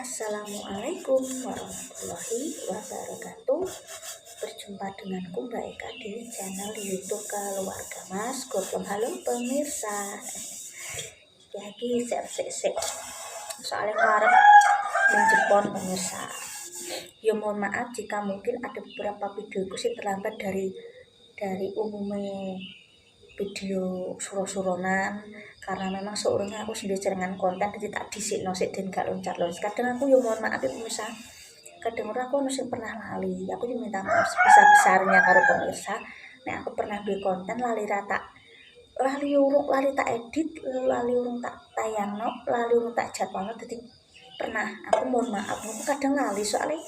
Assalamualaikum warahmatullahi wabarakatuh. Berjumpa denganku Mbak Eka di channel YouTube Keluarga Mas Gopong. Halo pemirsa. Lagi sik soalnya karep menjepon pemirsa. Ya mohon maaf jika mungkin ada beberapa videoku sih terlambat dari umumnya video suruh-suronan, karena memang seurangnya aku sendiri jaringan konten jadi tak disikno sik dan gak loncat-loncat. Kadang aku ya mohon maaf ya pemirsa, kadang aku masih pernah lali. Aku juga minta maaf sebesar-besarnya karo pemirsa. Nek aku pernah bikin konten lali tak edit, lali urung tak tayangno, lali urung tak jadwalno, jadi pernah aku mohon maaf. Aku kadang lali soalnya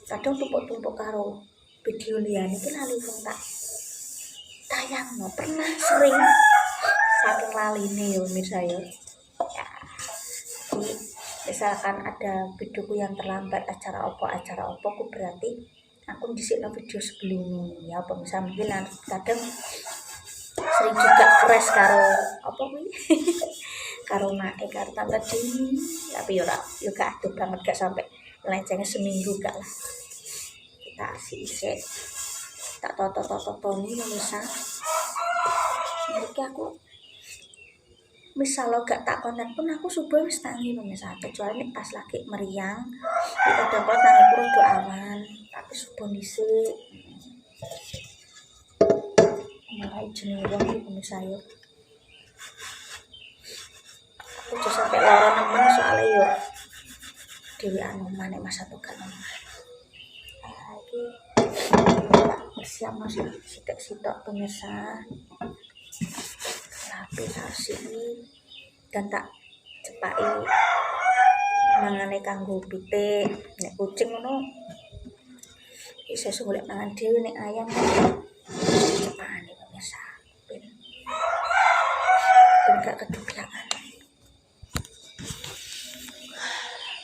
kadang tumpuk-tumpuk karo video liyane iki lali urung tak tayang pernah sering saking laline ya pemirsa ya. Jadi misalkan ada videoku yang terlambat acara opo aku berarti aku disikno video sebelumnya ya pemirsa. Mungkin kadang sering juga crash karo apa kuwi karo naik karo tambah dini, tapi yo gak aduh banget, gak sampai melencengnya seminggu gak lah. Kita isik tak toto ini pemirsa. Jadi aku misal lo gak tak konten pun aku subuh wis tangi pemirsa, kecuali nih pas lagi meriang kita dapat tangi kudu awan, tapi subuh dhisik mulai jenenge wong iki pemirsa yo. Aku juga sampai loro nemen soalnya yo dewi anu manek masa tuh kan lagi siap masih sitok pemirsa. Tapi harus ini dan tak cepai mangane kanggo pitik. Nek kucing ngono bisa golek mangan dhewe, nek ayam cepane pemirsa ben gak keduklakan.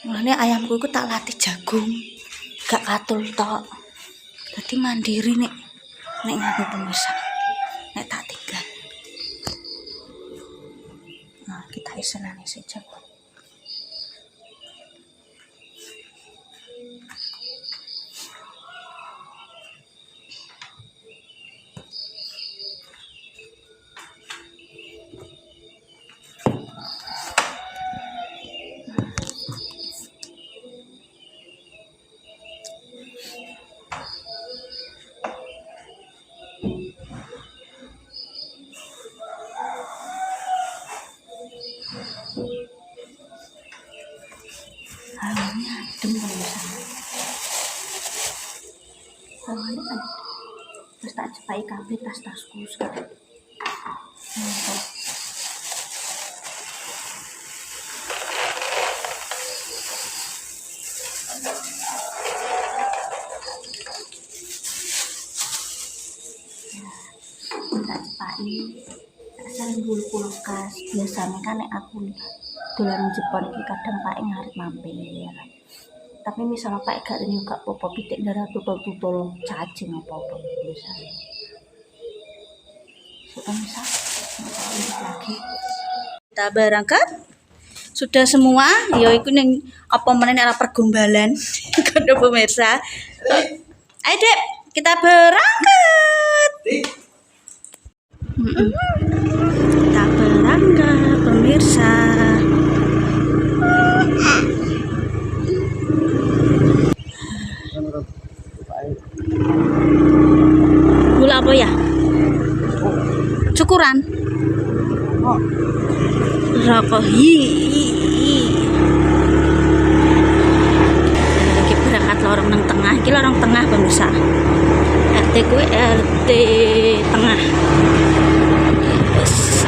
Mulane ayamku iku tak latih jagung, gak katul tok. Dadi mandiri nek ngono pemirsa. Nek tak tinggal. Nah, kita isenane saja. Halnya adem pemirsa. Halnya kan terus tak cepai kabeh tas-tasku sekarang. Tak cepai sering bulu kulkas. Biasanya kan nek aku dolan Jepang iki kadang Pak ngarep mampir. Tapi misalnya Pak gak ini gak apa-apa, pitik darah tutul cacing apa-apa misalnya. Misal lagi. Kita berangkat. Sudah semua, ya iku ning apa meneh nek pergombalan. Kono pemirsa. Ayo Dek, kita berangkat. Kita berangkat pemirsa. Gula apa ya? Cukuran. Rokok lagi berangkat lorong nang tengah. Iki lorong tengah pemirsa. RT kuwi RT tengah. Yes.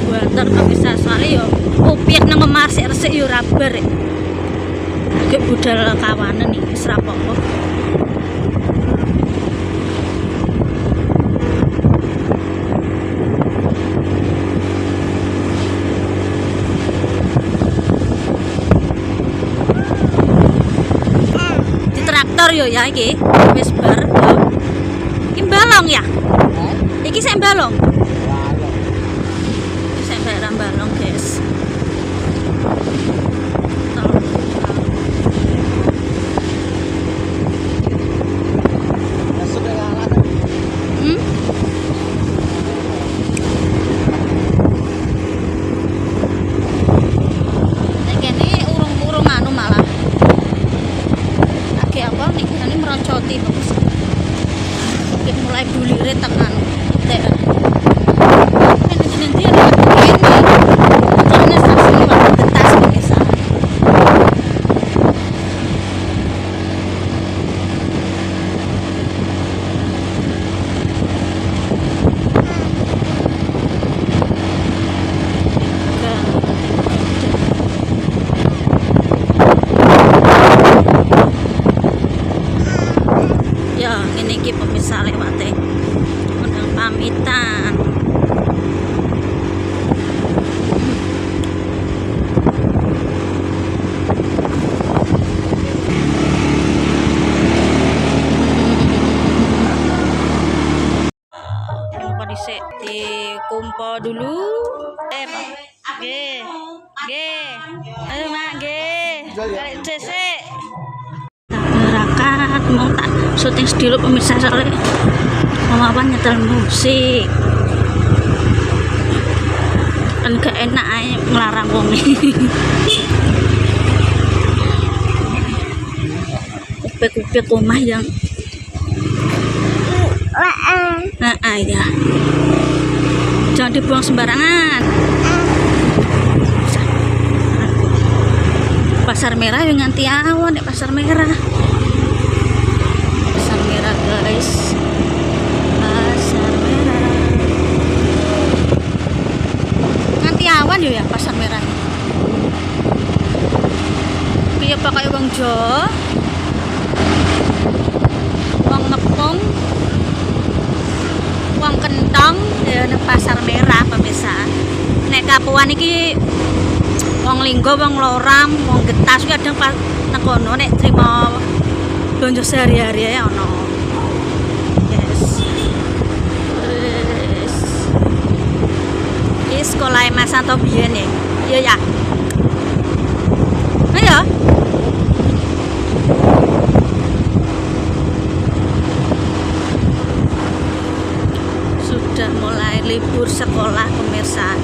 buatan pemirsa soalnya yo opiak nang Mars resik yo rabar. Agak budal kawanan nih wis ra apa-apa. Di traktor yo ya iki wis bar yo. Iki balong ya? Iki sing balong. Iki sing balong, guys. Mulai bulire tekan daerah ini dia karena saksi betas biasa ya ini ki pemirsa lewate undang pamitan lupa disek di kumpo dulu ayo mak kali cesek gerakan mau tak syuting dulu pemirsa soalnya mau apa nyetel musik kan gak enak aja ngelarang wong kupik-kupik rumah yang ya jangan dibuang sembarangan. Pasar Merah yang nganti awan ya Pasar Merah guys, Pasar Merah nganti awan ya Pasar Merah piye pakai uang Jawa uang ngepung uang kentang ya nang Pasar Merah pemirsa. Nek Kapuan iki wong Linggo, wong Loram, wong Getas kuwi kadang nang kono nek trimo belanja sehari-hari ya ono. Ini sekolah Mas Santo biyen ya. Iya ya. Ayo. Sudah mulai libur sekolah pemirsa.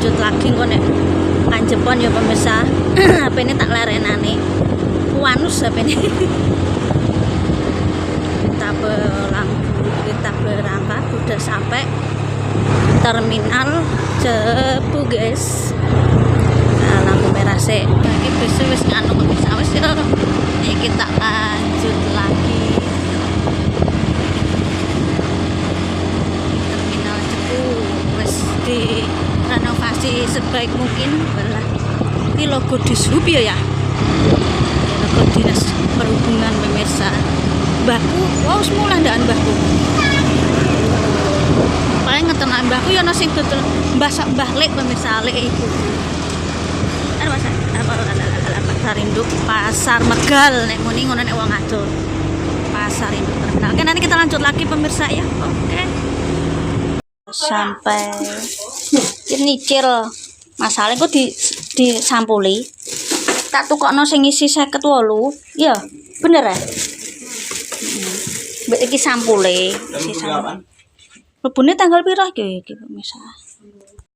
lanjut lagi kok nek kanjepon ya pemirsa. HP ini tak lerenane wanus HP ini. kita berangkat udah sampai terminal Cepu guys. Nah, lampu merah sih lagi wis nganu pemirsa wis ya. Ini kita lanjut lagi terminal Cepu, wis direnovasi sebaik mungkin. Belah ini logo Dishub ya, logo dinas perhubungan pemirsa. Mbahku, wow semula ndaan mbahku. Paling ngetenan mbahku ya nasi betul mbah lek pemirsa lek iku. Pasar induk, pasar Megal nek muni ngono nek wong ado. Pasar induk terkenal. Oke, nanti kita lanjut lagi pemirsa ya. Oke. Sampai ini nyicil. Masalah kok disampuli. Tak tukokno sing isi 58. Iya, bener ya? Mbak iki sampule, isi sampul. Lebune tanggal pira iki pemirsa?